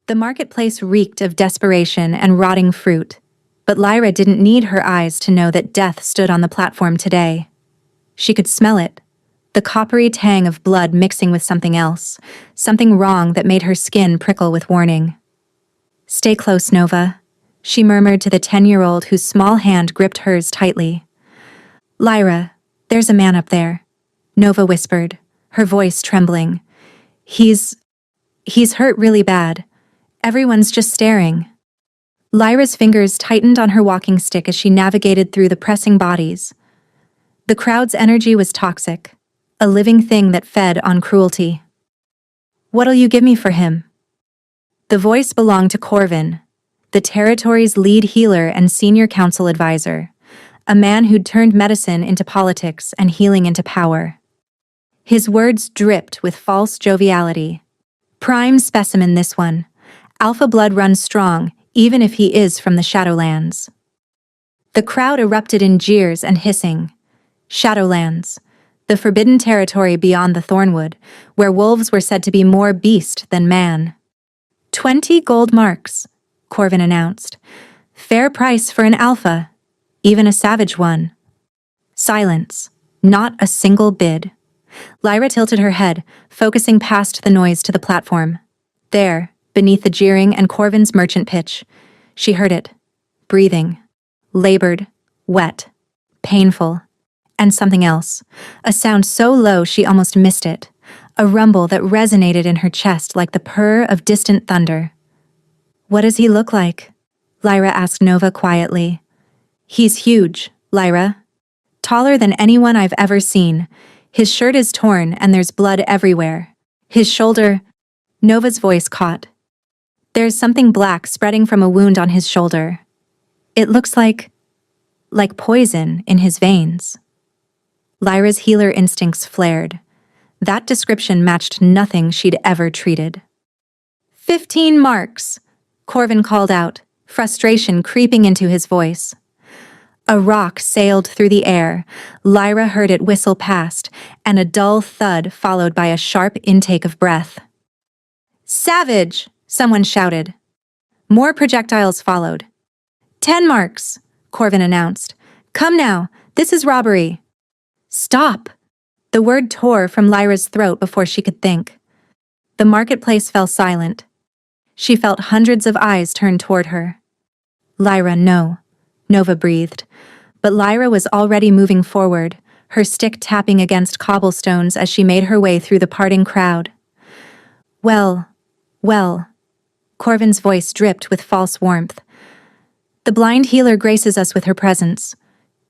The marketplace reeked of desperation and rotting fruit, but Lyra didn't need her eyes to know that death stood on the platform today. She could smell it, the coppery tang of blood mixing with something else, something wrong that made her skin prickle with warning. "Stay close, Nova," she murmured to the 10-year-old whose small hand gripped hers tightly. "Lyra, there's a man up there," Nova whispered, her voice trembling. He's hurt really bad. Everyone's just staring." Lyra's fingers tightened on her walking stick as she navigated through the pressing bodies. The crowd's energy was toxic, a living thing that fed on cruelty. "What'll you give me for him?" The voice belonged to Corvin, the territory's lead healer and senior council advisor, a man who'd turned medicine into politics and healing into power. His words dripped with false joviality. "Prime specimen, this one. Alpha blood runs strong, even if he is from the Shadowlands." The crowd erupted in jeers and hissing. Shadowlands, the forbidden territory beyond the Thornwood, where wolves were said to be more beast than man. 20 gold marks, Corvin announced. "Fair price for an alpha, even a savage one." Silence. Not a single bid. Lyra tilted her head, focusing past the noise to the platform. There, beneath the jeering and Corvin's merchant pitch, she heard it. Breathing. Labored. Wet. Painful. And something else. A sound so low she almost missed it. A rumble that resonated in her chest like the purr of distant thunder. "What does he look like?" Lyra asked Nova quietly. "He's huge, Lyra. Taller than anyone I've ever seen. His shirt is torn and there's blood everywhere. His shoulder..." Nova's voice caught. "There's something black spreading from a wound on his shoulder. It looks like poison in his veins." Lyra's healer instincts flared. That description matched nothing she'd ever treated. 15 marks, Corvin called out, frustration creeping into his voice. A rock sailed through the air. Lyra heard it whistle past, and a dull thud followed by a sharp intake of breath. "Savage!" someone shouted. More projectiles followed. 10 marks, Corvin announced. "Come now, this is robbery." "Stop!" The word tore from Lyra's throat before she could think. The marketplace fell silent. She felt hundreds of eyes turned toward her. "Lyra, no," Nova breathed. But Lyra was already moving forward, her stick tapping against cobblestones as she made her way through the parting crowd. Well, Corvin's voice dripped with false warmth. "The blind healer graces us with her presence.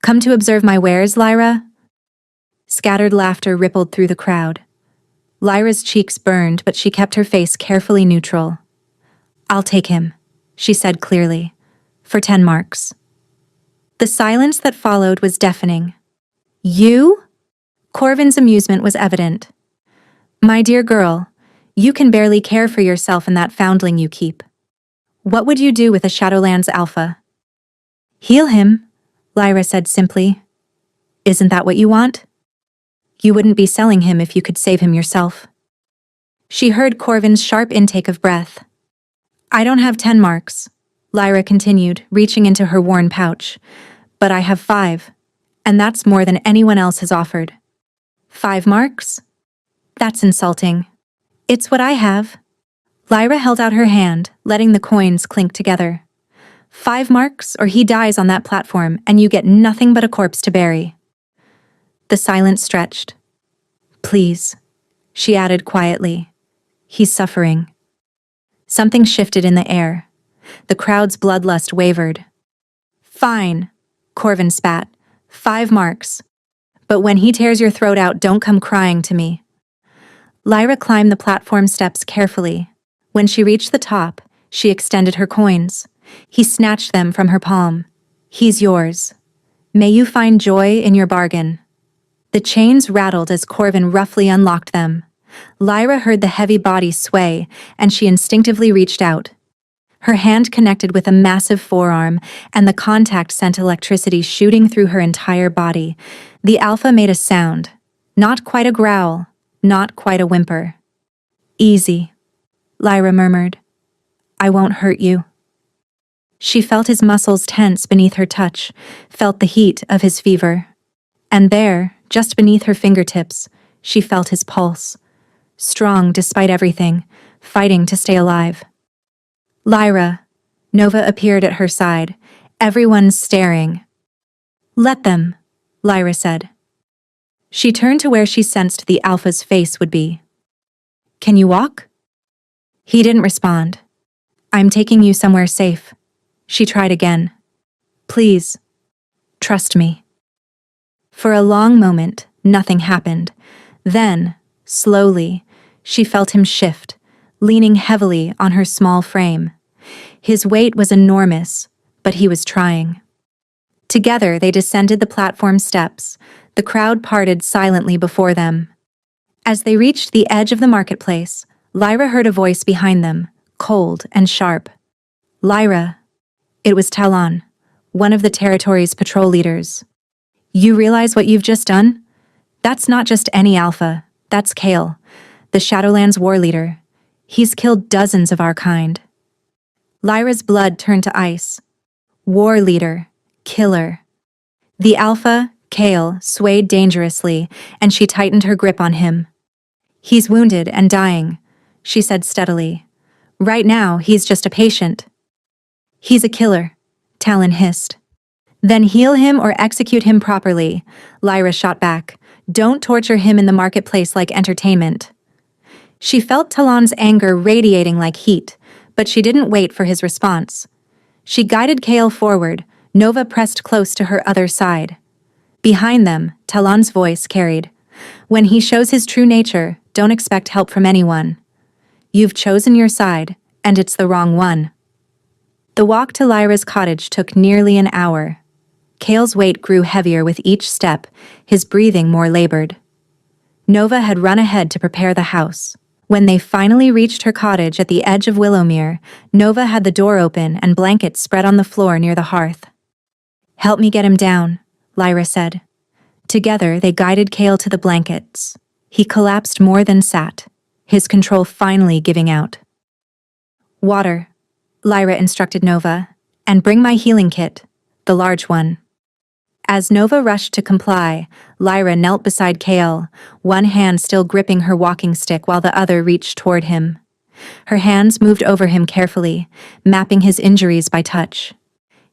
Come to observe my wares, Lyra?" Scattered laughter rippled through the crowd. Lyra's cheeks burned, but she kept her face carefully neutral. "I'll take him," she said clearly, "for 10 marks." The silence that followed was deafening. "You?" Corvin's amusement was evident. "My dear girl, you can barely care for yourself and that foundling you keep. What would you do with a Shadowlands alpha?" "Heal him," Lyra said simply. "Isn't that what you want? You wouldn't be selling him if you could save him yourself." She heard Corvin's sharp intake of breath. "I don't have 10 marks," Lyra continued, reaching into her worn pouch. "But I have 5, and that's more than anyone else has offered." "5 marks? That's insulting." "It's what I have." Lyra held out her hand, letting the coins clink together. 5 marks, or he dies on that platform, and you get nothing but a corpse to bury." The silence stretched. "Please," she added quietly. "He's suffering." Something shifted in the air. The crowd's bloodlust wavered. "Fine," Corvin spat. 5 marks. But when he tears your throat out, don't come crying to me." Lyra climbed the platform steps carefully. When she reached the top, she extended her coins. He snatched them from her palm. "He's yours. May you find joy in your bargain." The chains rattled as Corvin roughly unlocked them. Lyra heard the heavy body sway, and she instinctively reached out. Her hand connected with a massive forearm, and the contact sent electricity shooting through her entire body. The alpha made a sound. Not quite a growl, not quite a whimper. "Easy," Lyra murmured. I won't hurt you. She felt his muscles tense beneath her touch, felt the heat of his fever. And there, just beneath her fingertips, she felt his pulse. Strong despite everything, fighting to stay alive. Lyra. Nova appeared at her side, everyone staring. Let them, Lyra said. She turned to where she sensed the alpha's face would be. Can you walk? He didn't respond. I'm taking you somewhere safe. She tried again. Please, trust me. For a long moment, nothing happened. Then, slowly, she felt him shift, leaning heavily on her small frame. His weight was enormous, but he was trying. Together, they descended the platform steps. The crowd parted silently before them. As they reached the edge of the marketplace, Lyra heard a voice behind them, cold and sharp. Lyra. It was Talon, one of the territory's patrol leaders. You realize what you've just done? That's not just any alpha, that's Kale, the Shadowlands war leader. He's killed dozens of our kind. Lyra's blood turned to ice. War leader, killer. The alpha, Kale, swayed dangerously, and she tightened her grip on him. He's wounded and dying, she said steadily. Right now, he's just a patient. He's a killer, Talon hissed. Then heal him or execute him properly, Lyra shot back. Don't torture him in the marketplace like entertainment. She felt Talon's anger radiating like heat, but she didn't wait for his response. She guided Kale forward, Nova pressed close to her other side. Behind them, Talon's voice carried. When he shows his true nature, don't expect help from anyone. You've chosen your side, and it's the wrong one. The walk to Lyra's cottage took nearly an hour. Kale's weight grew heavier with each step, his breathing more labored. Nova had run ahead to prepare the house. When they finally reached her cottage at the edge of Willowmere, Nova had the door open and blankets spread on the floor near the hearth. Help me get him down, Lyra said. Together, they guided Kale to the blankets. He collapsed more than sat, his control finally giving out. Water, Lyra instructed Nova, and bring my healing kit, the large one. As Nova rushed to comply, Lyra knelt beside Kale, one hand still gripping her walking stick while the other reached toward him. Her hands moved over him carefully, mapping his injuries by touch.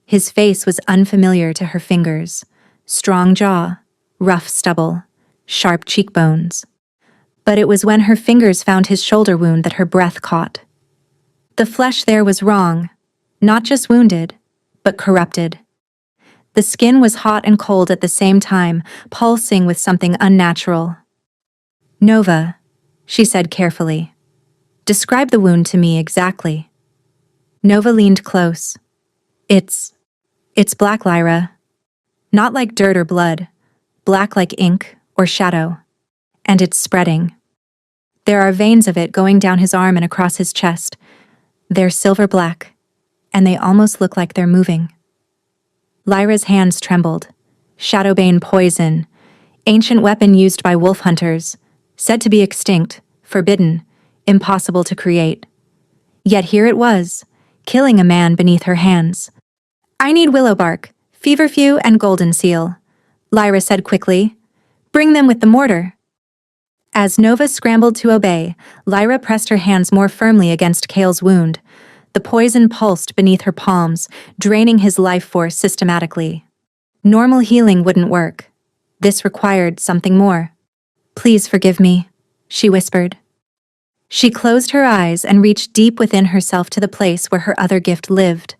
His face was unfamiliar to her fingers. Strong jaw, rough stubble, sharp cheekbones. But it was when her fingers found his shoulder wound that her breath caught. The flesh there was wrong, not just wounded, but corrupted. The skin was hot and cold at the same time, pulsing with something unnatural. Nova, she said carefully. Describe the wound to me exactly. Nova leaned close. It's black, Lyra. Not like dirt or blood, black like ink or shadow. And it's spreading. There are veins of it going down his arm and across his chest. They're silver black, and they almost look like they're moving. Lyra's hands trembled. Shadowbane poison, ancient weapon used by wolf hunters, said to be extinct, forbidden, impossible to create. Yet here it was, killing a man beneath her hands. I need willowbark, feverfew, and golden seal, Lyra said quickly. Bring them with the mortar. As Nova scrambled to obey, Lyra pressed her hands more firmly against Kale's wound. The poison pulsed beneath her palms, draining his life force systematically. Normal healing wouldn't work. This required something more. Please forgive me, she whispered. She closed her eyes and reached deep within herself to the place where her other gift lived.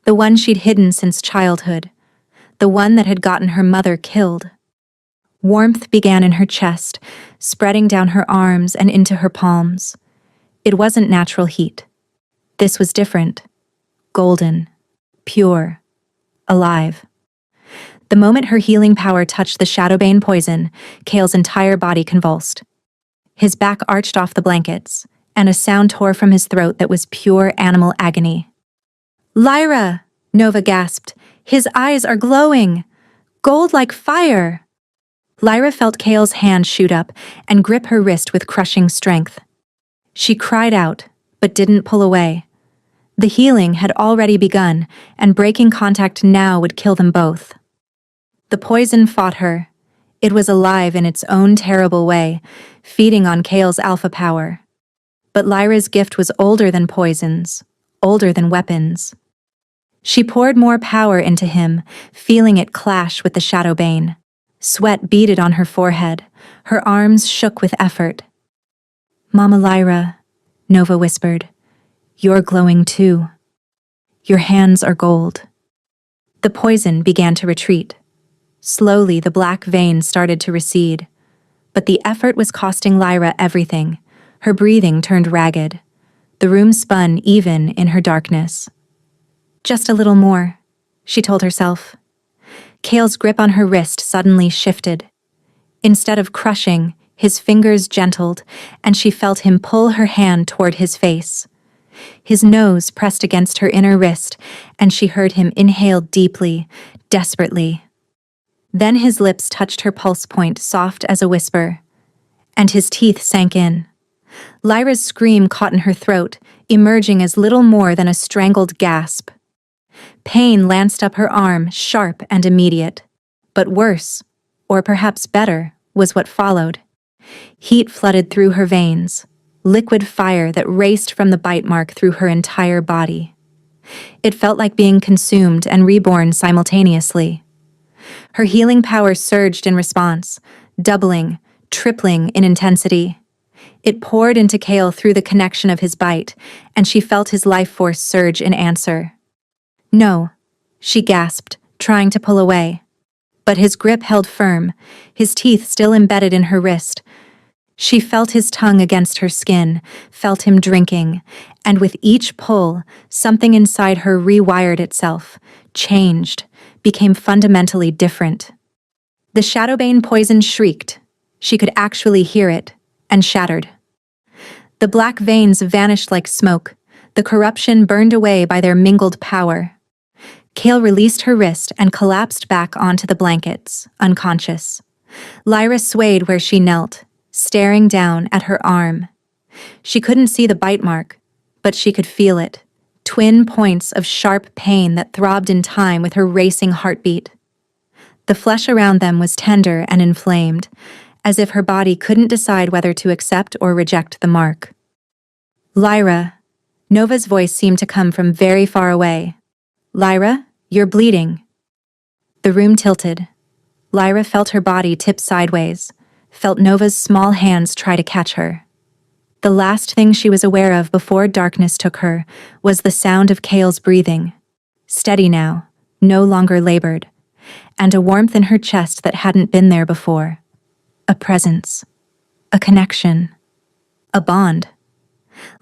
The one she'd hidden since childhood. The one that had gotten her mother killed. Warmth began in her chest, spreading down her arms and into her palms. It wasn't natural heat. This was different. Golden. Pure. Alive. The moment her healing power touched the Shadowbane poison, Kale's entire body convulsed. His back arched off the blankets, and a sound tore from his throat that was pure animal agony. Lyra! Nova gasped. His eyes are glowing! Gold like fire! Lyra felt Kale's hand shoot up and grip her wrist with crushing strength. She cried out, but didn't pull away. The healing had already begun, and breaking contact now would kill them both. The poison fought her. It was alive in its own terrible way, feeding on Kale's alpha power. But Lyra's gift was older than poisons, older than weapons. She poured more power into him, feeling it clash with the Shadowbane. Sweat beaded on her forehead. Her arms shook with effort. "Mama Lyra," Nova whispered, "you're glowing too. Your hands are gold." The poison began to retreat. Slowly, the black vein started to recede. But the effort was costing Lyra everything. Her breathing turned ragged. The room spun even in her darkness. "Just a little more," she told herself. Kale's grip on her wrist suddenly shifted. Instead of crushing, his fingers gentled, and she felt him pull her hand toward his face. His nose pressed against her inner wrist, and she heard him inhale deeply, desperately. Then his lips touched her pulse point, soft as a whisper, and his teeth sank in. Lyra's scream caught in her throat, emerging as little more than a strangled gasp. Pain lanced up her arm, sharp and immediate. But worse, or perhaps better, was what followed. Heat flooded through her veins, liquid fire that raced from the bite mark through her entire body. It felt like being consumed and reborn simultaneously. Her healing power surged in response, doubling, tripling in intensity. It poured into Kale through the connection of his bite, and she felt his life force surge in answer. "No," she gasped, trying to pull away. But his grip held firm, his teeth still embedded in her wrist. She felt his tongue against her skin, felt him drinking, and with each pull, something inside her rewired itself, changed, became fundamentally different. The Shadowbane poison shrieked. She could actually hear it, and shattered. The black veins vanished like smoke, the corruption burned away by their mingled power. Kale released her wrist and collapsed back onto the blankets, unconscious. Lyra swayed where she knelt, staring down at her arm. She couldn't see the bite mark, but she could feel it, twin points of sharp pain that throbbed in time with her racing heartbeat. The flesh around them was tender and inflamed, as if her body couldn't decide whether to accept or reject the mark. "Lyra," Nova's voice seemed to come from very far away. "Lyra, you're bleeding." The room tilted. Lyra felt her body tip sideways, felt Nova's small hands try to catch her. The last thing she was aware of before darkness took her was the sound of Kale's breathing. Steady now, no longer labored, and a warmth in her chest that hadn't been there before. A presence. A connection. A bond.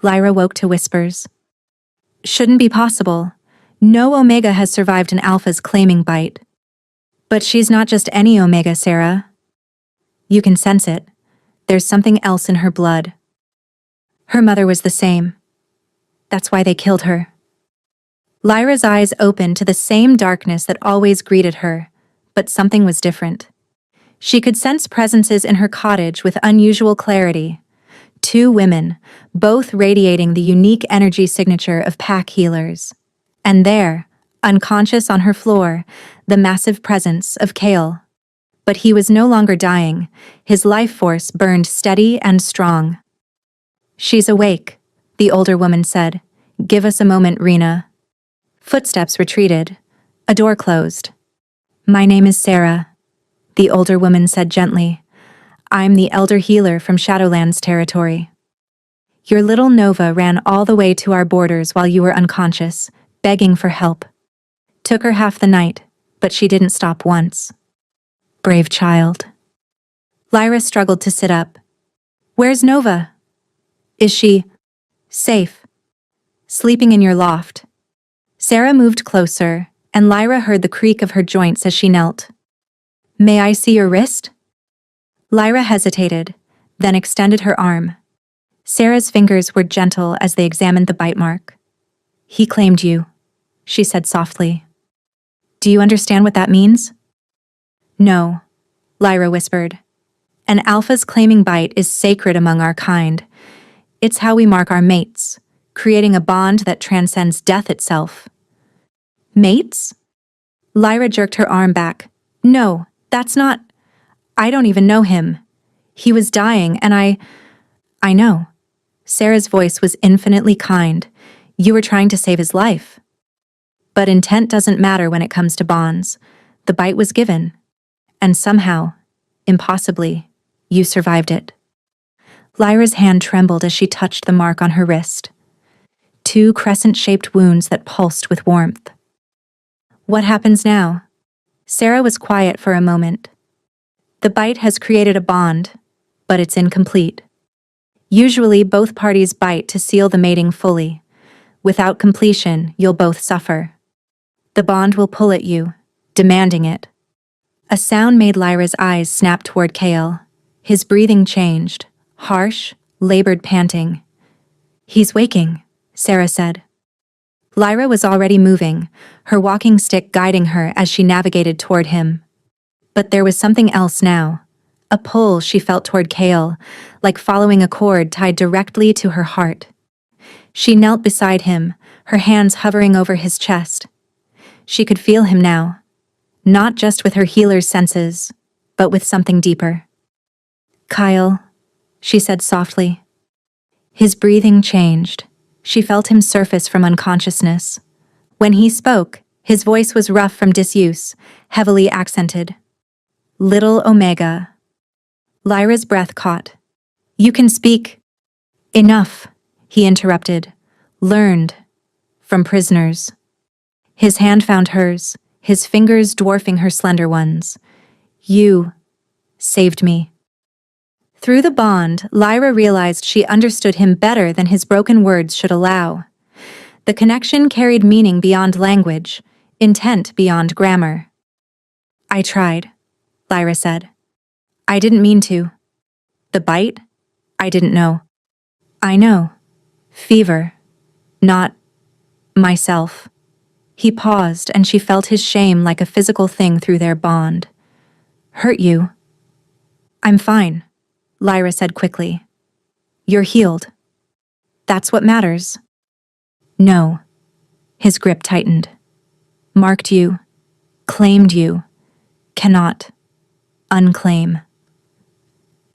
Lyra woke to whispers. "Shouldn't be possible. No Omega has survived an Alpha's claiming bite." "But she's not just any Omega, Sarah. You can sense it. There's something else in her blood." Her mother was the same. That's why they killed her. Lyra's eyes opened to the same darkness that always greeted her, but something was different. She could sense presences in her cottage with unusual clarity. Two women, both radiating the unique energy signature of pack healers. And there, unconscious on her floor, the massive presence of Kale. But he was no longer dying. His life force burned steady and strong. "She's awake," the older woman said. "Give us a moment, Rena." Footsteps retreated. A door closed. "My name is Sarah," the older woman said gently. "I'm the elder healer from Shadowlands territory. Your little Nova ran all the way to our borders while you were unconscious, begging for help. Took her half the night, but she didn't stop once. Brave child." Lyra struggled to sit up. "Where's Nova? Is she safe? Sleeping in your loft?" Sarah moved closer, and Lyra heard the creak of her joints as she knelt. "May I see your wrist?" Lyra hesitated, then extended her arm. Sarah's fingers were gentle as they examined the bite mark. "He claimed you," she said softly. "Do you understand what that means?" "No," Lyra whispered. "An Alpha's claiming bite is sacred among our kind. It's how we mark our mates, creating a bond that transcends death itself. Mates? Lyra jerked her arm back. No, that's not. I don't even know him. He was dying, and I know. Sarah's voice was infinitely kind. You were trying to save his life. But intent doesn't matter when it comes to bonds. The bite was given. And somehow, impossibly, you survived it. Lyra's hand trembled as she touched the mark on her wrist. 2 crescent-shaped wounds that pulsed with warmth. What happens now? Sarah was quiet for a moment. The bite has created a bond, but it's incomplete. Usually, both parties bite to seal the mating fully. Without completion, you'll both suffer. The bond will pull at you, demanding it. A sound made Lyra's eyes snap toward Kale. His breathing changed, harsh, labored panting. He's waking, Sarah said. Lyra was already moving, her walking stick guiding her as she navigated toward him. But there was something else now. A pull she felt toward Kale, like following a cord tied directly to her heart. She knelt beside him, her hands hovering over his chest. She could feel him now, not just with her healer's senses, but with something deeper. Kyle, she said softly. His breathing changed. She felt him surface from unconsciousness. When he spoke, his voice was rough from disuse, heavily accented. Little Omega. Lyra's breath caught. You can speak. Enough, he interrupted. Learned. From prisoners. His hand found hers, his fingers dwarfing her slender ones. You saved me. Through the bond, Lyra realized she understood him better than his broken words should allow. The connection carried meaning beyond language, intent beyond grammar. I tried, Lyra said. I didn't mean to. The bite? I didn't know. I know. Fever. Not myself. He paused, and she felt his shame like a physical thing through their bond. Hurt you? I'm fine, Lyra said quickly. You're healed. That's what matters. No. His grip tightened. Marked you. Claimed you. Cannot. Unclaim.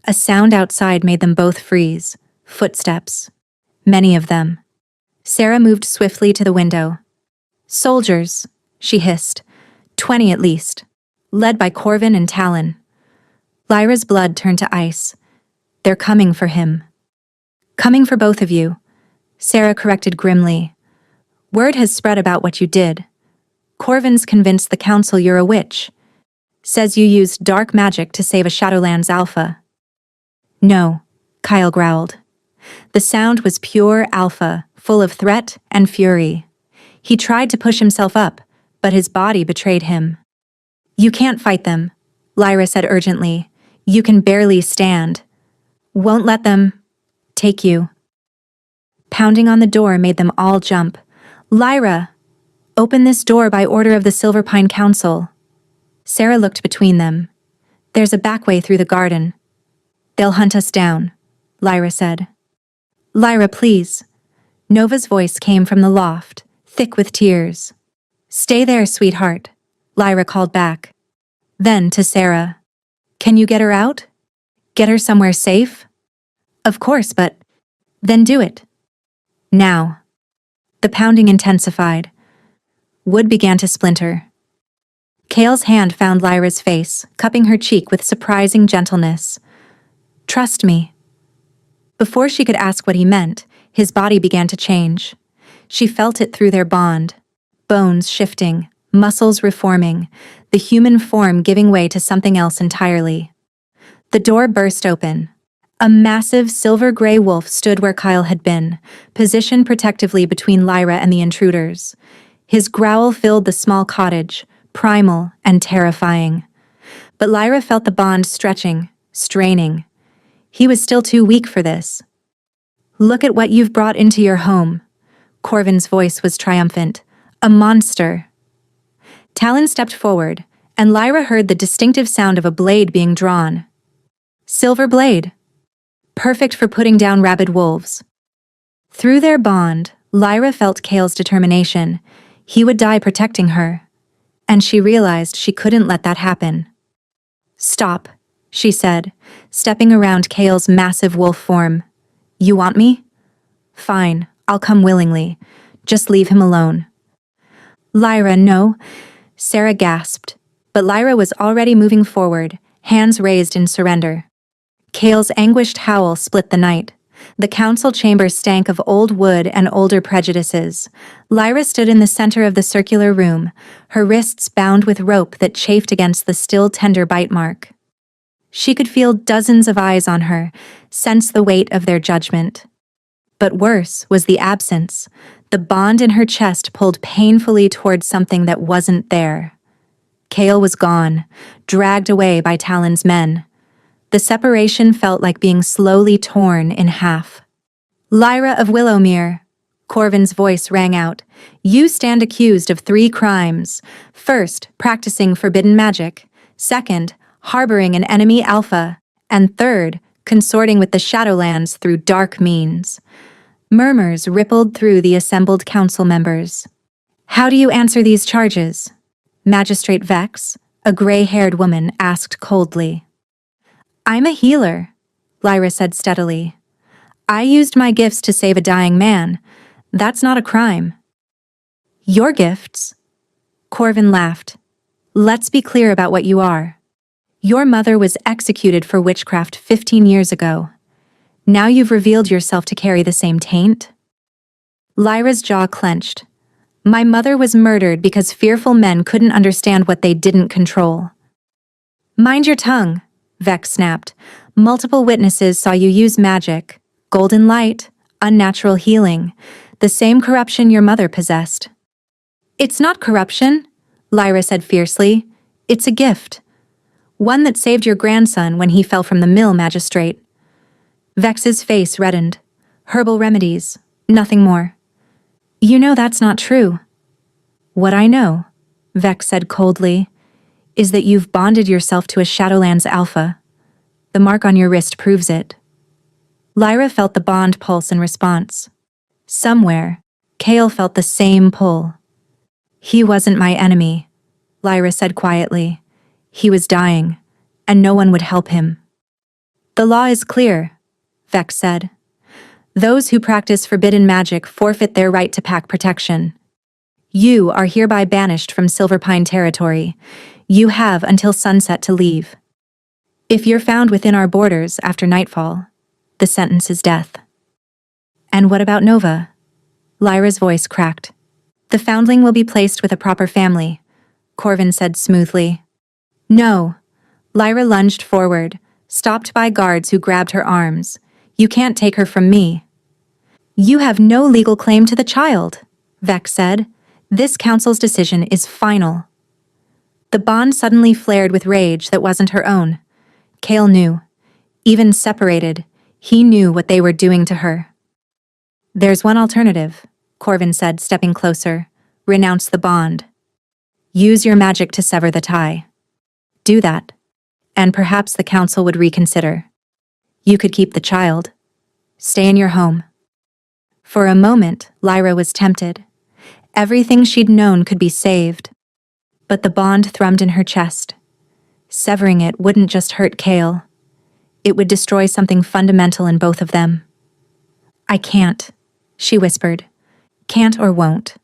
A sound outside made them both freeze. Footsteps. Many of them. Sarah moved swiftly to the window. Soldiers, she hissed. 20 at least. Led by Corvin and Talon. Lyra's blood turned to ice. They're coming for him. Coming for both of you, Sarah corrected grimly. Word has spread about what you did. Corvin's convinced the council you're a witch. Says you used dark magic to save a Shadowlands alpha. No, Kyle growled. The sound was pure alpha, full of threat and fury. He tried to push himself up, but his body betrayed him. You can't fight them, Lyra said urgently. You can barely stand. Won't let them take you. Pounding on the door made them all jump. Lyra! Open this door by order of the Silverpine Council. Sarah looked between them. There's a back way through the garden. They'll hunt us down, Lyra said. Lyra, please. Nova's voice came from the loft, thick with tears. Stay there, sweetheart, Lyra called back. Then to Sarah. Can you get her out? Get her somewhere safe? Of course, but then do it. Now. The pounding intensified. Wood began to splinter. Kale's hand found Lyra's face, cupping her cheek with surprising gentleness. Trust me. Before she could ask what he meant, his body began to change. She felt it through their bond. Bones shifting, muscles reforming, the human form giving way to something else entirely. The door burst open. A massive silver-gray wolf stood where Kyle had been, positioned protectively between Lyra and the intruders. His growl filled the small cottage, primal and terrifying. But Lyra felt the bond stretching, straining. He was still too weak for this. Look at what you've brought into your home. Corvin's voice was triumphant. A monster. Talon stepped forward, and Lyra heard the distinctive sound of a blade being drawn. Silver blade. Perfect for putting down rabid wolves. Through their bond, Lyra felt Kale's determination. He would die protecting her. And she realized she couldn't let that happen. "Stop," she said, stepping around Kale's massive wolf form. "You want me? Fine, I'll come willingly. Just leave him alone." "Lyra, no," Sarah gasped, but Lyra was already moving forward, hands raised in surrender. Kale's anguished howl split the night. The council chamber stank of old wood and older prejudices. Lyra stood in the center of the circular room, her wrists bound with rope that chafed against the still tender bite mark. She could feel dozens of eyes on her, sense the weight of their judgment. But worse was the absence. The bond in her chest pulled painfully toward something that wasn't there. Kale was gone, dragged away by Talon's men. The separation felt like being slowly torn in half. "Lyra of Willowmere," Corvin's voice rang out, "you stand accused of 3 crimes. First, practicing forbidden magic. Second, harboring an enemy alpha. And third, consorting with the Shadowlands through dark means." Murmurs rippled through the assembled council members. "How do you answer these charges?" Magistrate Vex, a gray-haired woman, asked coldly. "I'm a healer," Lyra said steadily. "I used my gifts to save a dying man. That's not a crime." "Your gifts?" Corvin laughed. "Let's be clear about what you are. Your mother was executed for witchcraft 15 years ago. Now you've revealed yourself to carry the same taint?" Lyra's jaw clenched. "My mother was murdered because fearful men couldn't understand what they didn't control." "Mind your tongue," Vex snapped. "Multiple witnesses saw you use magic. Golden light, unnatural healing, the same corruption your mother possessed." "It's not corruption," Lyra said fiercely. "It's a gift. One that saved your grandson when he fell from the mill, magistrate." Vex's face reddened. "Herbal remedies, nothing more." "You know that's not true." "What I know," Vex said coldly, "is that you've bonded yourself to a Shadowlands alpha. The mark on your wrist proves it." Lyra felt the bond pulse in response. Somewhere, Kale felt the same pull. "He wasn't my enemy," Lyra said quietly. "He was dying, and no one would help him." "The law is clear," Vex said. "Those who practice forbidden magic forfeit their right to pack protection. You are hereby banished from Silverpine territory. You have until sunset to leave. If you're found within our borders after nightfall, the sentence is death." "And what about Nova?" Lyra's voice cracked. "The foundling will be placed with a proper family," Corvin said smoothly. "No." Lyra lunged forward, stopped by guards who grabbed her arms. "You can't take her from me." "You have no legal claim to the child," Vex said. "This council's decision is final." The bond suddenly flared with rage that wasn't her own. Kale knew. Even separated, he knew what they were doing to her. "There's one alternative," Corvin said, stepping closer. "Renounce the bond. Use your magic to sever the tie. Do that, and perhaps the council would reconsider. You could keep the child. Stay in your home." For a moment, Lyra was tempted. Everything she'd known could be saved. But the bond thrummed in her chest. Severing it wouldn't just hurt Kale. It would destroy something fundamental in both of them. "I can't," she whispered. "Can't or won't."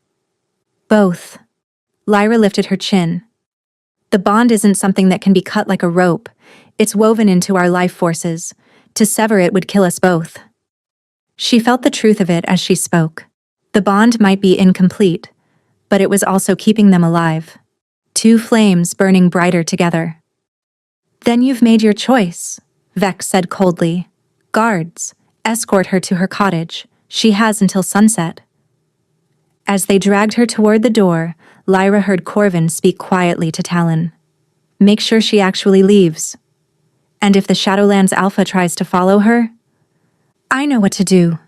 "Both." Lyra lifted her chin. "The bond isn't something that can be cut like a rope. It's woven into our life forces. To sever it would kill us both." She felt the truth of it as she spoke. The bond might be incomplete, but it was also keeping them alive. 2 flames burning brighter together. "Then you've made your choice," Vex said coldly. "Guards, escort her to her cottage. She has until sunset." As they dragged her toward the door, Lyra heard Corvin speak quietly to Talon. "Make sure she actually leaves. And if the Shadowlands Alpha tries to follow her?" "I know what to do,"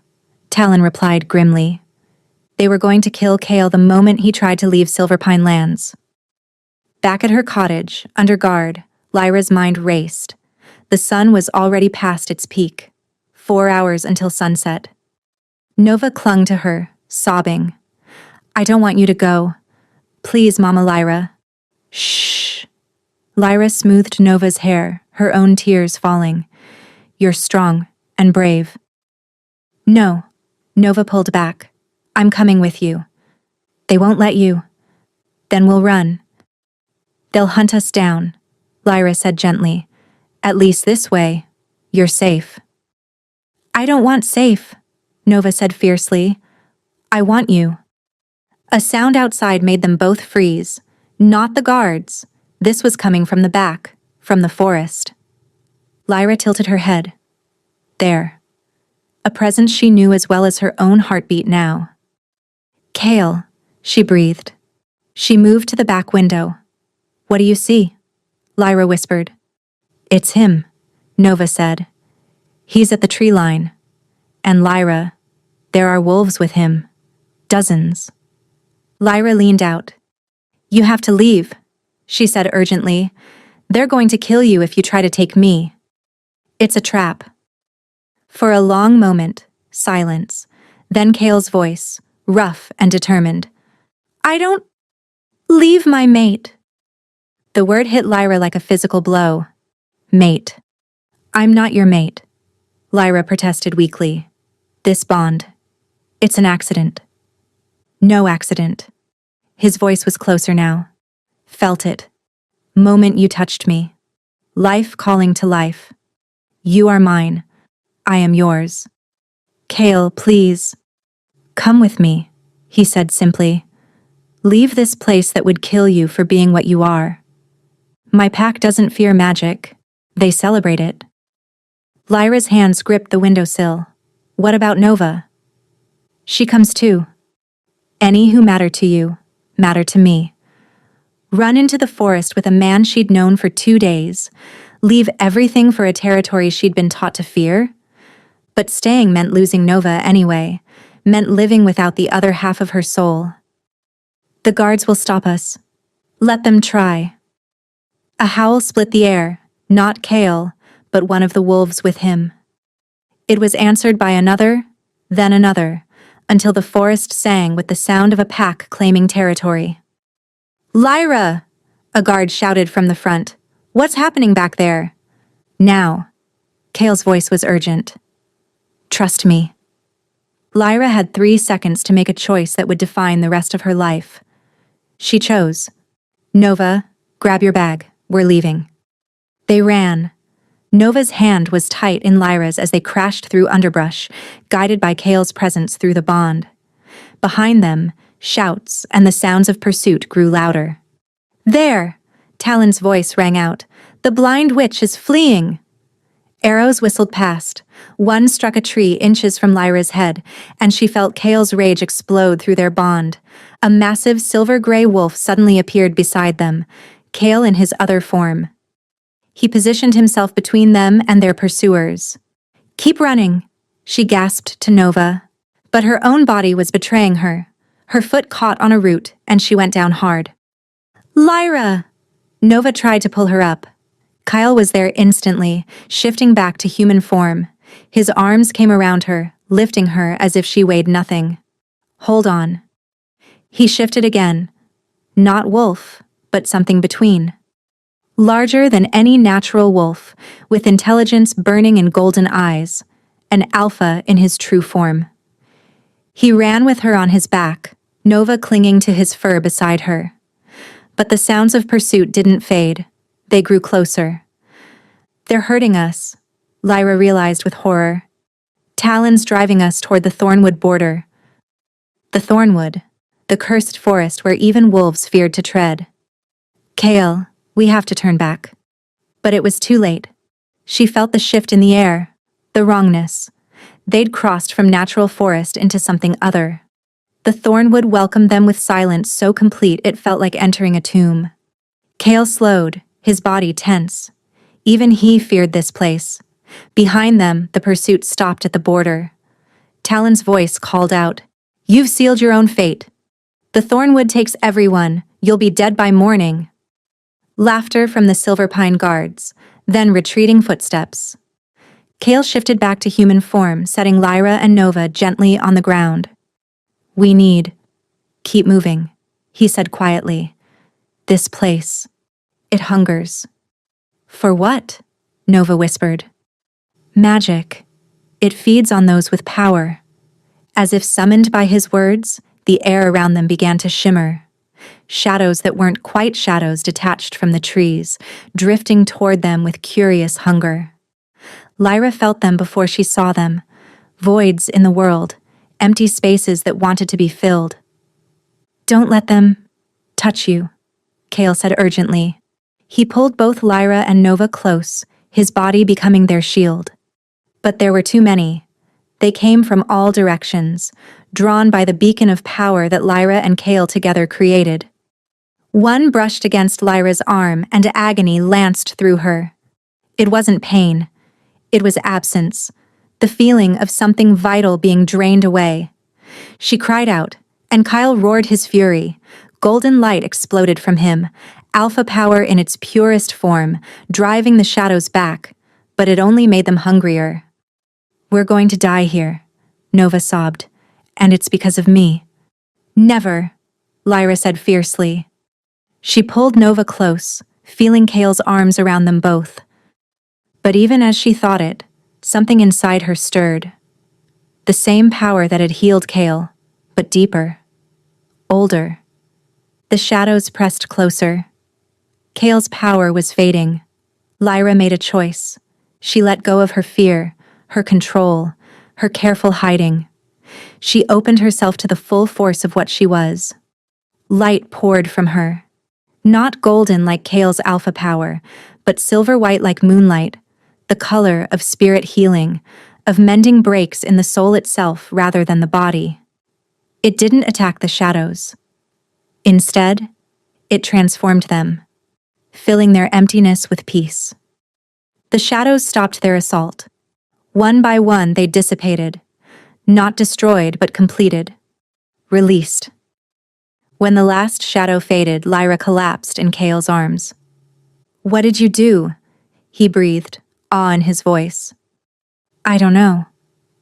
Talon replied grimly. They were going to kill Kale the moment he tried to leave Silverpine Lands. Back at her cottage, under guard, Lyra's mind raced. The sun was already past its peak. 4 hours until sunset. Nova clung to her, sobbing. "I don't want you to go. Please, Mama Lyra." "Shh." Lyra smoothed Nova's hair, her own tears falling. "You're strong and brave." "No." Nova pulled back. "I'm coming with you." "They won't let you." "Then we'll run." "They'll hunt us down," Lyra said gently. "At least this way, you're safe." "I don't want safe," Nova said fiercely. "I want you." A sound outside made them both freeze. Not the guards. This was coming from the back, from the forest. Lyra tilted her head. There. A presence she knew as well as her own heartbeat now. "Kale," she breathed. She moved to the back window. "What do you see?" Lyra whispered. "It's him," Nova said. "He's at the tree line. And Lyra, there are wolves with him. Dozens." Lyra leaned out. "You have to leave," she said urgently. "They're going to kill you if you try to take me. It's a trap." For a long moment, silence. Then Kale's voice, rough and determined. "I don't leave my mate." The word hit Lyra like a physical blow. Mate. "I'm not your mate," Lyra protested weakly. "This bond. It's an accident." "No accident." His voice was closer now. "Felt it. Moment you touched me. Life calling to life. You are mine. I am yours. Kale, please. Come with me," he said simply. "Leave this place that would kill you for being what you are. My pack doesn't fear magic. They celebrate it." Lyra's hands gripped the windowsill. "What about Nova?" "She comes too. Any who matter to you, matter to me." Run into the forest with a man she'd known for 2 days. Leave everything for a territory she'd been taught to fear? But staying meant losing Nova anyway, meant living without the other half of her soul. "The guards will stop us. Let them try." A howl split the air, not Kale, but one of the wolves with him. It was answered by another, then another, until the forest sang with the sound of a pack claiming territory. "Lyra!" a guard shouted from the front. "What's happening back there?" "Now." Kale's voice was urgent. "Trust me." Lyra had 3 seconds to make a choice that would define the rest of her life. She chose. "Nova, grab your bag. We're leaving." They ran. Nova's hand was tight in Lyra's as they crashed through underbrush, guided by Kale's presence through the bond. Behind them, shouts and the sounds of pursuit grew louder. "There!" Talon's voice rang out. "The blind witch is fleeing!" Arrows whistled past. One struck a tree inches from Lyra's head, and she felt Kale's rage explode through their bond. A massive silver-gray wolf suddenly appeared beside them, Kale in his other form. He positioned himself between them and their pursuers. "Keep running," she gasped to Nova. But her own body was betraying her. Her foot caught on a root, and she went down hard. "Lyra!" Nova tried to pull her up. Kyle was there instantly, shifting back to human form. His arms came around her, lifting her as if she weighed nothing. "Hold on." He shifted again. Not wolf, but something between. Larger than any natural wolf, with intelligence burning in golden eyes, an alpha in his true form. He ran with her on his back, Nova clinging to his fur beside her. But the sounds of pursuit didn't fade. They grew closer. "They're hurting us," Lyra realized with horror. "Talons driving us toward the Thornwood border." The Thornwood, the cursed forest where even wolves feared to tread. "Kale, we have to turn back." But it was too late. She felt the shift in the air, the wrongness. They'd crossed from natural forest into something other. The Thornwood welcomed them with silence so complete it felt like entering a tomb. Kale slowed, his body tense. Even he feared this place. Behind them, the pursuit stopped at the border. Talon's voice called out, "You've sealed your own fate. The Thornwood takes everyone. You'll be dead by morning." Laughter from the Silver Pine guards, then retreating footsteps. Kale shifted back to human form, setting Lyra and Nova gently on the ground. We need. Keep moving, he said quietly. This place. It hungers. For what? Nova whispered. Magic. It feeds on those with power. As if summoned by his words, the air around them began to shimmer. Shadows that weren't quite shadows detached from the trees, drifting toward them with curious hunger. Lyra felt them before she saw them. Voids in the world, empty spaces that wanted to be filled. Don't let them touch you, Kale said urgently. He pulled both Lyra and Nova close, his body becoming their shield. But there were too many. They came from all directions, drawn by the beacon of power that Lyra and Kale together created. One brushed against Lyra's arm and agony lanced through her. It wasn't pain. It was absence, the feeling of something vital being drained away. She cried out, and Kyle roared his fury. Golden light exploded from him, alpha power in its purest form, driving the shadows back, but it only made them hungrier. We're going to die here, Nova sobbed, and it's because of me. Never, Lyra said fiercely. She pulled Nova close, feeling Kale's arms around them both. But even as she thought it, something inside her stirred. The same power that had healed Kale, but deeper. Older. The shadows pressed closer. Kale's power was fading. Lyra made a choice. She let go of her fear, her control, her careful hiding. She opened herself to the full force of what she was. Light poured from her. Not golden like Kale's alpha power, but silver-white like moonlight, the color of spirit healing, of mending breaks in the soul itself rather than the body. It didn't attack the shadows. Instead, it transformed them, filling their emptiness with peace. The shadows stopped their assault. One by one they dissipated, not destroyed but completed, released. When the last shadow faded, Lyra collapsed in Kale's arms. What did you do? He breathed, awe in his voice. I don't know,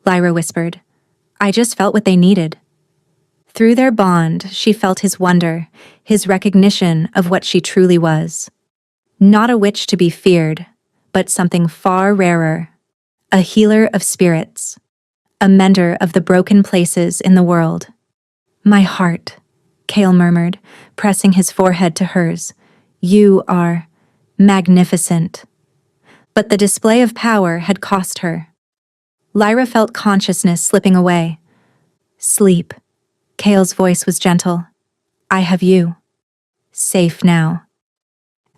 Lyra whispered. I just felt what they needed. Through their bond, she felt his wonder, his recognition of what she truly was. Not a witch to be feared, but something far rarer. A healer of spirits. A mender of the broken places in the world. My heart, Kale murmured, pressing his forehead to hers. You are magnificent. But the display of power had cost her. Lyra felt consciousness slipping away. Sleep. Kale's voice was gentle. I have you. Safe now.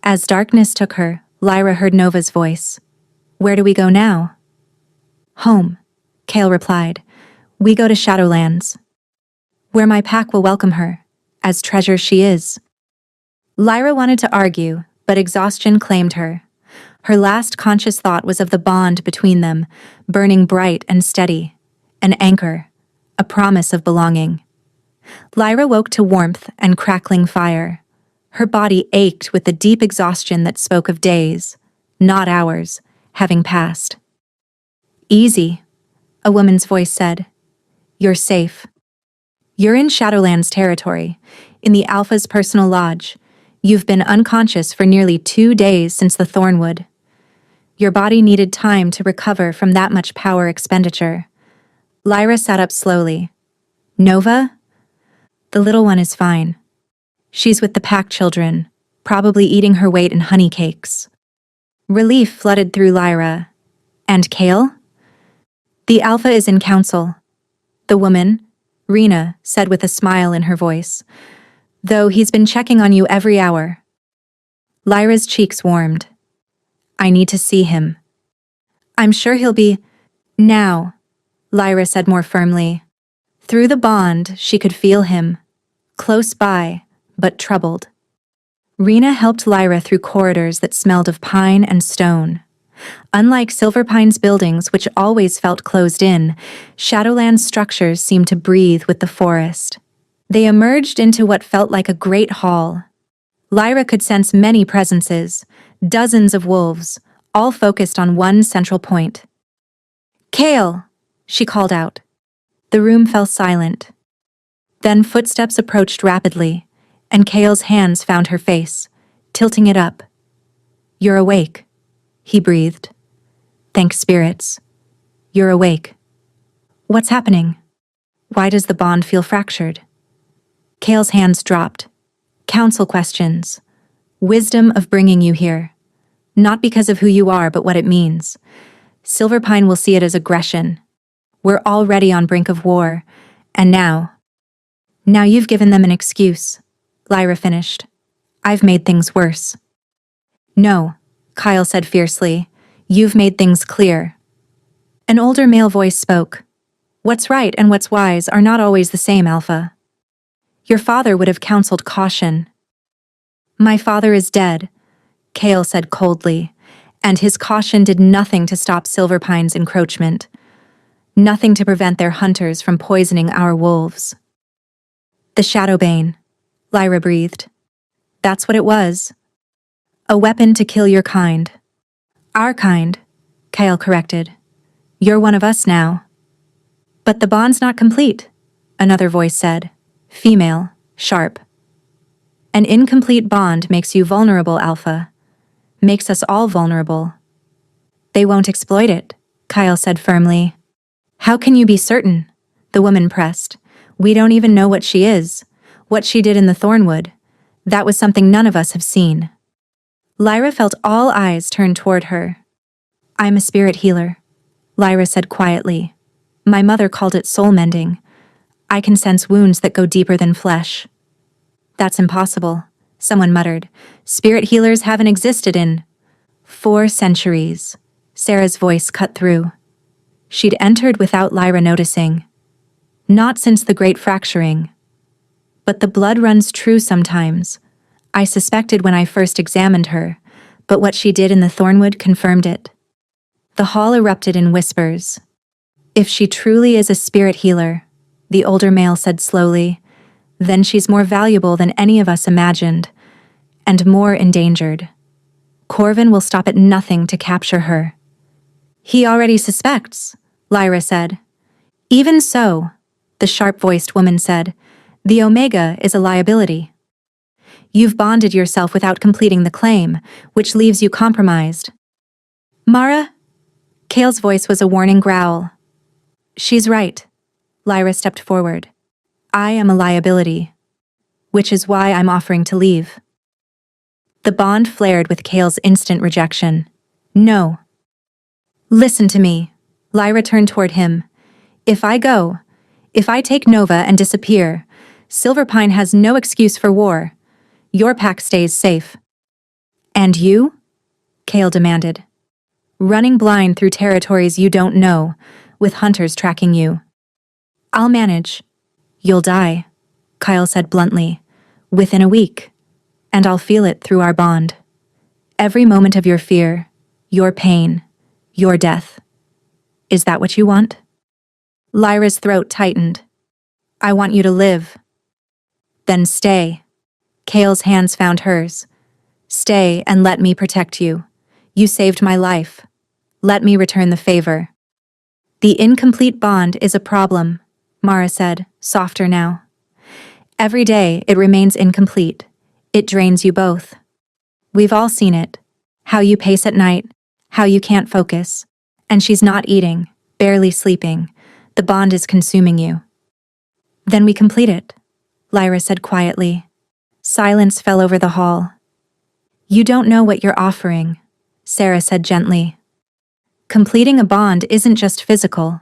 As darkness took her, Lyra heard Nova's voice. Where do we go now? Home, Kale replied. We go to Shadowlands. Where my pack will welcome her, as treasure she is. Lyra wanted to argue, but exhaustion claimed her. Her last conscious thought was of the bond between them, burning bright and steady. An anchor, a promise of belonging. Lyra woke to warmth and crackling fire. Her body ached with the deep exhaustion that spoke of days, not hours, having passed. Easy, a woman's voice said. You're safe. You're in Shadowlands territory, in the Alpha's personal lodge. You've been unconscious for nearly 2 days since the Thornwood. Your body needed time to recover from that much power expenditure. Lyra sat up slowly. Nova? The little one is fine. She's with the pack children, probably eating her weight in honey cakes. Relief flooded through Lyra. And Kale? The Alpha is in council. The woman, Rena, said with a smile in her voice. Though he's been checking on you every hour. Lyra's cheeks warmed. I need to see him. I'm sure he'll be... Now, Lyra said more firmly. Through the bond, she could feel him. Close by, but troubled. Rena helped Lyra through corridors that smelled of pine and stone. Unlike Silver Pine's buildings, which always felt closed in, Shadowland's structures seemed to breathe with the forest. They emerged into what felt like a great hall. Lyra could sense many presences, dozens of wolves, all focused on one central point. Kale, she called out. The room fell silent. Then footsteps approached rapidly, and Kale's hands found her face, tilting it up. "You're awake," he breathed. "Thank spirits. You're awake. What's happening? Why does the bond feel fractured?" Kale's hands dropped. "Counsel questions. Wisdom of bringing you here. Not because of who you are, but what it means. Silverpine will see it as aggression. We're already on brink of war, and now you've given them an excuse," Lyra finished. "I've made things worse." "No," Kyle said fiercely. "You've made things clear." An older male voice spoke. "What's right and what's wise are not always the same, Alpha. Your father would have counseled caution." "My father is dead," Kale said coldly, and his caution did nothing to stop Silverpine's encroachment. Nothing to prevent their hunters from poisoning our wolves. "The Shadowbane," Lyra breathed. "That's what it was. A weapon to kill your kind." "Our kind," Kale corrected. "You're one of us now." "But the bond's not complete," another voice said. Female, sharp. "An incomplete bond makes you vulnerable, Alpha. Makes us all vulnerable." "They won't exploit it," Kyle said firmly. "How can you be certain?" the woman pressed. "We don't even know what she is, what she did in the Thornwood. That was something none of us have seen." Lyra felt all eyes turn toward her. "I'm a spirit healer," Lyra said quietly. "My mother called it soul mending. I can sense wounds that go deeper than flesh." "That's impossible," someone muttered. "Spirit healers haven't existed in 4 centuries." Sarah's voice cut through. She'd entered without Lyra noticing. "Not since the Great Fracturing. But the blood runs true sometimes. I suspected when I first examined her, but what she did in the Thornwood confirmed it." The hall erupted in whispers. "If she truly is a spirit healer," the older male said slowly, "then she's more valuable than any of us imagined, and more endangered. Corvin will stop at nothing to capture her." "He already suspects," Lyra said. "Even so," the sharp-voiced woman said, "the Omega is a liability. You've bonded yourself without completing the claim, which leaves you compromised." "Mara?" Kale's voice was a warning growl. "She's right." Lyra stepped forward. "I am a liability. Which is why I'm offering to leave." The bond flared with Kale's instant rejection. "No." "Listen to me." Lyra turned toward him. If I take Nova and disappear, Silverpine has no excuse for war. Your pack stays safe." "And you?" Kale demanded. "Running blind through territories you don't know, with hunters tracking you." "I'll manage." "You'll die," Kyle said bluntly, "within a week, and I'll feel it through our bond. Every moment of your fear, your pain, your death. Is that what you want?" Lyra's throat tightened. "I want you to live." "Then stay." Kale's hands found hers. "Stay and let me protect you. You saved my life. Let me return the favor." "The incomplete bond is a problem," Mara said, softer now. "Every day it remains incomplete. It drains you both. We've all seen it. How you pace at night, how you can't focus. And she's not eating, barely sleeping. The bond is consuming you." "Then we complete it," Lyra said quietly. Silence fell over the hall. "You don't know what you're offering," Sarah said gently. "Completing a bond isn't just physical.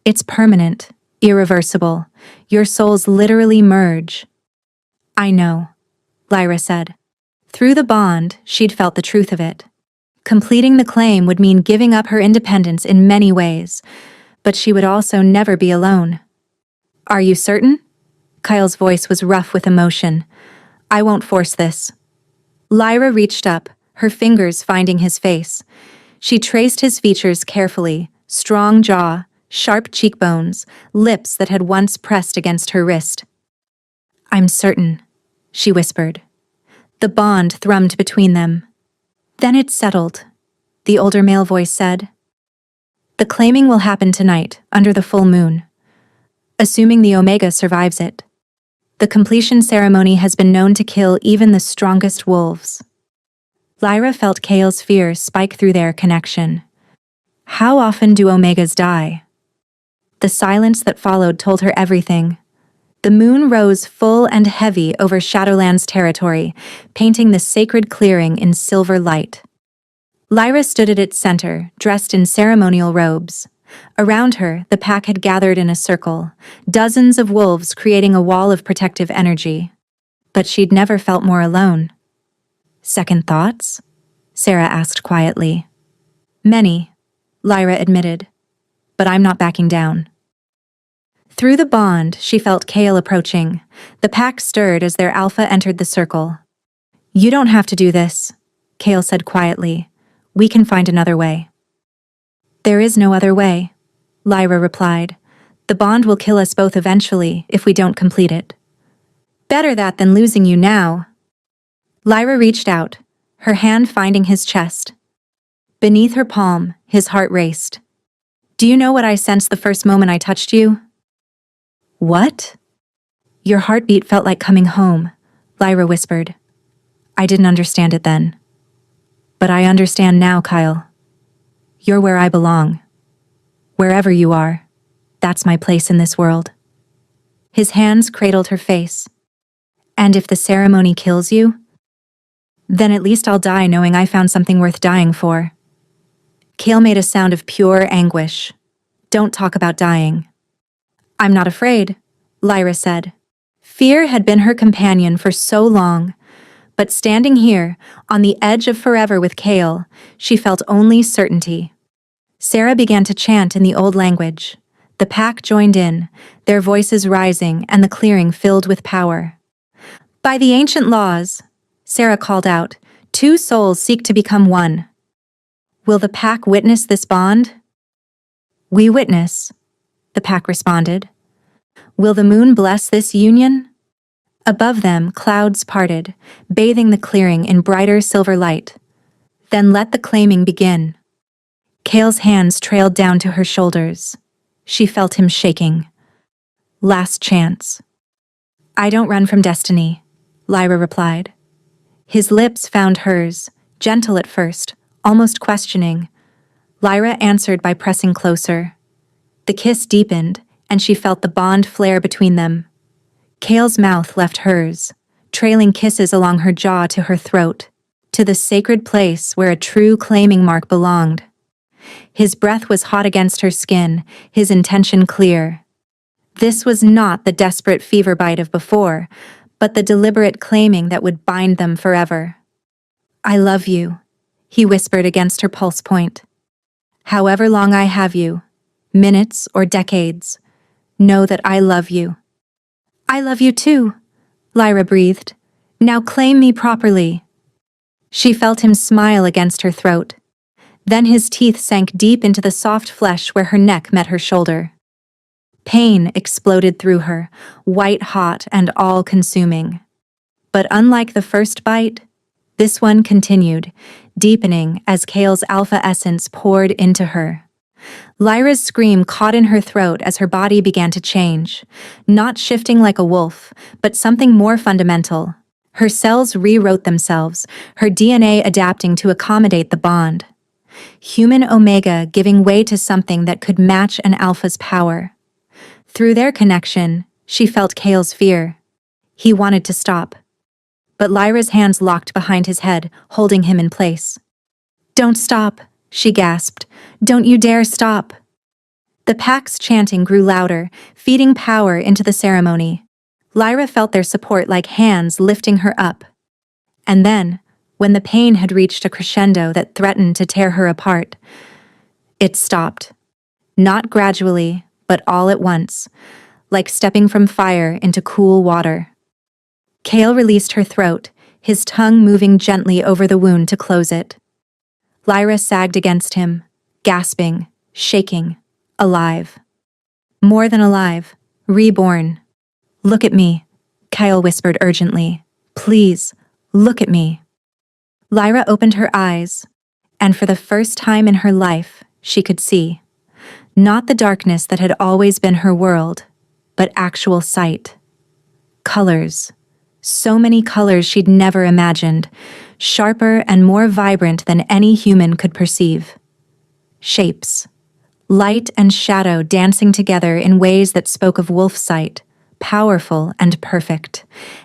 It's permanent, irreversible. Your souls literally merge." "I know," Lyra said. Through the bond, she'd felt the truth of it. Completing the claim would mean giving up her independence in many ways, but she would also never be alone. "Are you certain?" Kyle's voice was rough with emotion. "I won't force this." Lyra reached up, her fingers finding his face. She traced his features carefully, strong jaw, sharp cheekbones, lips that had once pressed against her wrist. "I'm certain," she whispered. The bond thrummed between them. "Then it's settled," the older male voice said. "The claiming will happen tonight, under the full moon. Assuming the Omega survives it. The completion ceremony has been known to kill even the strongest wolves. Lyra felt Kale's fear spike through their connection. How often do Omegas die? The silence that followed told her everything. The moon rose full and heavy over Shadowlands territory, painting the sacred clearing in silver light. Lyra stood at its center, dressed in ceremonial robes. Around her, the pack had gathered in a circle, dozens of wolves creating a wall of protective energy. But she'd never felt more alone. Second thoughts? Sarah asked quietly. Many, Lyra admitted. But I'm not backing down. Through the bond, she felt Kale approaching. The pack stirred as their alpha entered the circle. You don't have to do this, Kale said quietly. We can find another way. There is no other way, Lyra replied. The bond will kill us both eventually if we don't complete it. Better that than losing you now. Lyra reached out, her hand finding his chest. Beneath her palm, his heart raced. Do you know what I sensed the first moment I touched you? What? Your heartbeat felt like coming home, Lyra whispered. I didn't understand it then. But I understand now, Kyle. You're where I belong. Wherever you are, that's my place in this world. His hands cradled her face. And if the ceremony kills you, then at least I'll die knowing I found something worth dying for. Kale made a sound of pure anguish. Don't talk about dying. I'm not afraid, Lyra said. Fear had been her companion for so long, but standing here, on the edge of forever with Kale, she felt only certainty. Sarah began to chant in the old language. The pack joined in, their voices rising and the clearing filled with power. By the ancient laws, Sarah called out, 2 souls seek to become one. Will the pack witness this bond? We witness, the pack responded. Will the moon bless this union? Above them, clouds parted, bathing the clearing in brighter silver light. Then let the claiming begin. Kale's hands trailed down to her shoulders. She felt him shaking. Last chance. I don't run from destiny, Lyra replied. His lips found hers, gentle at first, almost questioning. Lyra answered by pressing closer. The kiss deepened, and she felt the bond flare between them. Kale's mouth left hers, trailing kisses along her jaw to her throat, to the sacred place where a true claiming mark belonged. His breath was hot against her skin, his intention clear. This was not the desperate fever bite of before, but the deliberate claiming that would bind them forever. I love you, he whispered against her pulse point. However long I have you, minutes or decades, know that I love you. I love you too, Lyra breathed. Now claim me properly. She felt him smile against her throat. Then his teeth sank deep into the soft flesh where her neck met her shoulder. Pain exploded through her, white-hot and all-consuming. But unlike the first bite, this one continued, deepening as Kale's alpha essence poured into her. Lyra's scream caught in her throat as her body began to change, not shifting like a wolf, but something more fundamental. Her cells rewrote themselves, her DNA adapting to accommodate the bond. Human Omega giving way to something that could match an alpha's power. Through their connection, she felt Kale's fear. He wanted to stop. But Lyra's hands locked behind his head, holding him in place. Don't stop, she gasped. Don't you dare stop. The pack's chanting grew louder, feeding power into the ceremony. Lyra felt their support like hands lifting her up. And then, when the pain had reached a crescendo that threatened to tear her apart, it stopped. Not gradually, but all at once, like stepping from fire into cool water. Kale released her throat, his tongue moving gently over the wound to close it. Lyra sagged against him, gasping, shaking, alive. More than alive, reborn. Look at me, Kyle whispered urgently. Please, look at me. Lyra opened her eyes, and for the first time in her life, she could see. Not the darkness that had always been her world, but actual sight. Colors. So many colors she'd never imagined, sharper and more vibrant than any human could perceive. Shapes. Light and shadow dancing together in ways that spoke of wolf sight, powerful and perfect.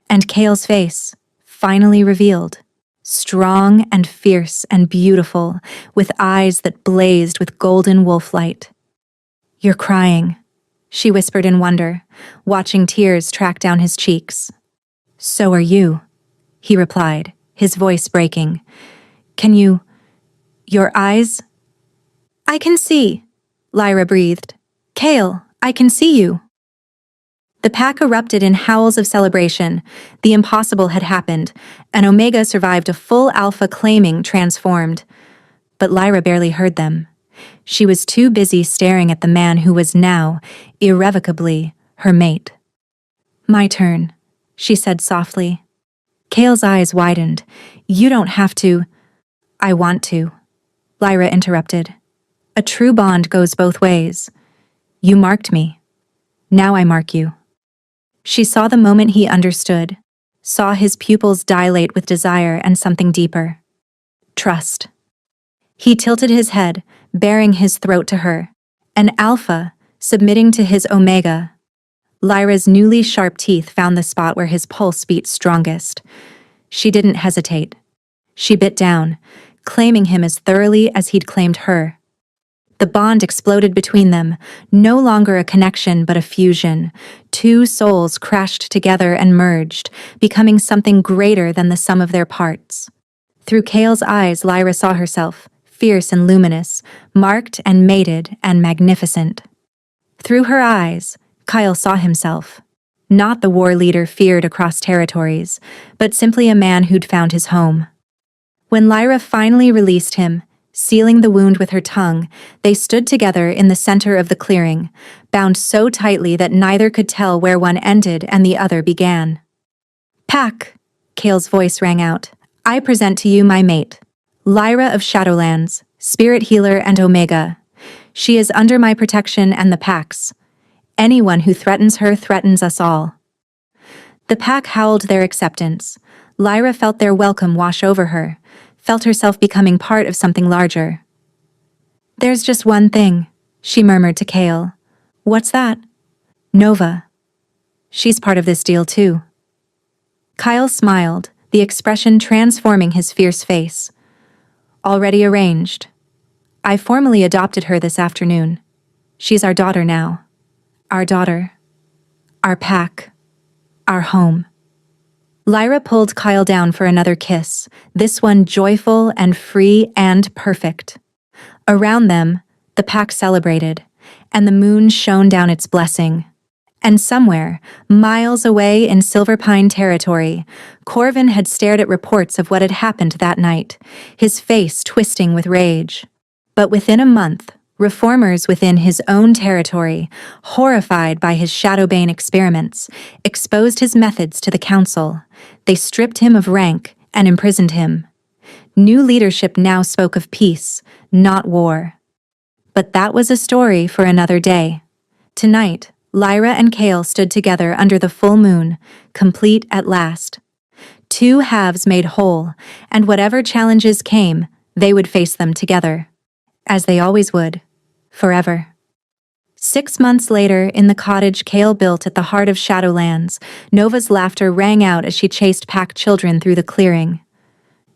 And Kale's face, finally revealed, strong and fierce and beautiful, with eyes that blazed with golden wolf light. "You're crying," she whispered in wonder, watching tears track down his cheeks. "So are you," he replied, his voice breaking. Your eyes?" "I can see," Lyra breathed. "Kale, I can see you." The pack erupted in howls of celebration. The impossible had happened. An Omega survived a full alpha claiming transformed. But Lyra barely heard them. She was too busy staring at the man who was now, irrevocably, her mate. "My turn," she said softly. Kale's eyes widened. "You don't have to." "I want to," Lyra interrupted. "A true bond goes both ways. You marked me. Now I mark you." She saw the moment he understood, saw his pupils dilate with desire and something deeper. Trust. He tilted his head, baring his throat to her. An alpha, submitting to his omega. Lyra's newly sharp teeth found the spot where his pulse beat strongest. She didn't hesitate. She bit down, claiming him as thoroughly as he'd claimed her. The bond exploded between them, no longer a connection but a fusion. Two souls crashed together and merged, becoming something greater than the sum of their parts. Through Kale's eyes, Lyra saw herself, fierce and luminous, marked and mated and magnificent. Through her eyes, Kyle saw himself. Not the war leader feared across territories, but simply a man who'd found his home. When Lyra finally released him, sealing the wound with her tongue, they stood together in the center of the clearing, bound so tightly that neither could tell where one ended and the other began. "Pack," Kale's voice rang out, "I present to you my mate, Lyra of Shadowlands, spirit healer and Omega. She is under my protection and the Pack's. Anyone who threatens her threatens us all." The Pack howled their acceptance. Lyra felt their welcome wash over her, felt herself becoming part of something larger. "There's just one thing," she murmured to Kale. "What's that?" "Nova. She's part of this deal too." Kyle smiled, the expression transforming his fierce face. "Already arranged. I formally adopted her this afternoon. She's our daughter now. Our daughter. Our pack. Our home." Lyra pulled Kyle down for another kiss, this one joyful and free and perfect. Around them, the pack celebrated, and the moon shone down its blessing. And somewhere, miles away in Silverpine territory, Corvin had stared at reports of what had happened that night, his face twisting with rage. But within a month, reformers within his own territory, horrified by his Shadowbane experiments, exposed his methods to the council. They stripped him of rank and imprisoned him. New leadership now spoke of peace, not war. But that was a story for another day. Tonight, Lyra and Kale stood together under the full moon, complete at last. Two halves made whole, and whatever challenges came, they would face them together. As they always would. Forever. 6 months later, in the cottage Kale built at the heart of Shadowlands, Nova's laughter rang out as she chased pack children through the clearing.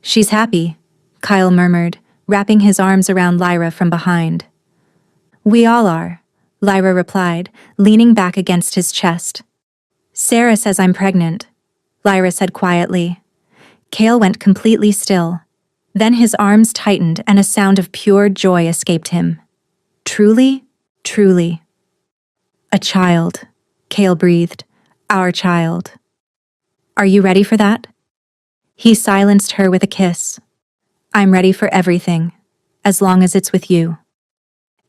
"She's happy," Kyle murmured, wrapping his arms around Lyra from behind. "We all are," Lyra replied, leaning back against his chest. "Sarah says I'm pregnant," Lyra said quietly. Kale went completely still. Then his arms tightened and a sound of pure joy escaped him. "Truly? Truly." "A child," Kale breathed. "Our child." "Are you ready for that?" He silenced her with a kiss. "I'm ready for everything, as long as it's with you."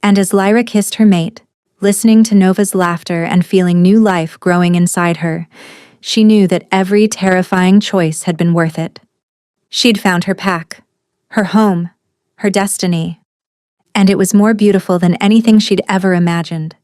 And as Lyra kissed her mate, listening to Nova's laughter and feeling new life growing inside her, she knew that every terrifying choice had been worth it. She'd found her pack, her home, her destiny, and it was more beautiful than anything she'd ever imagined.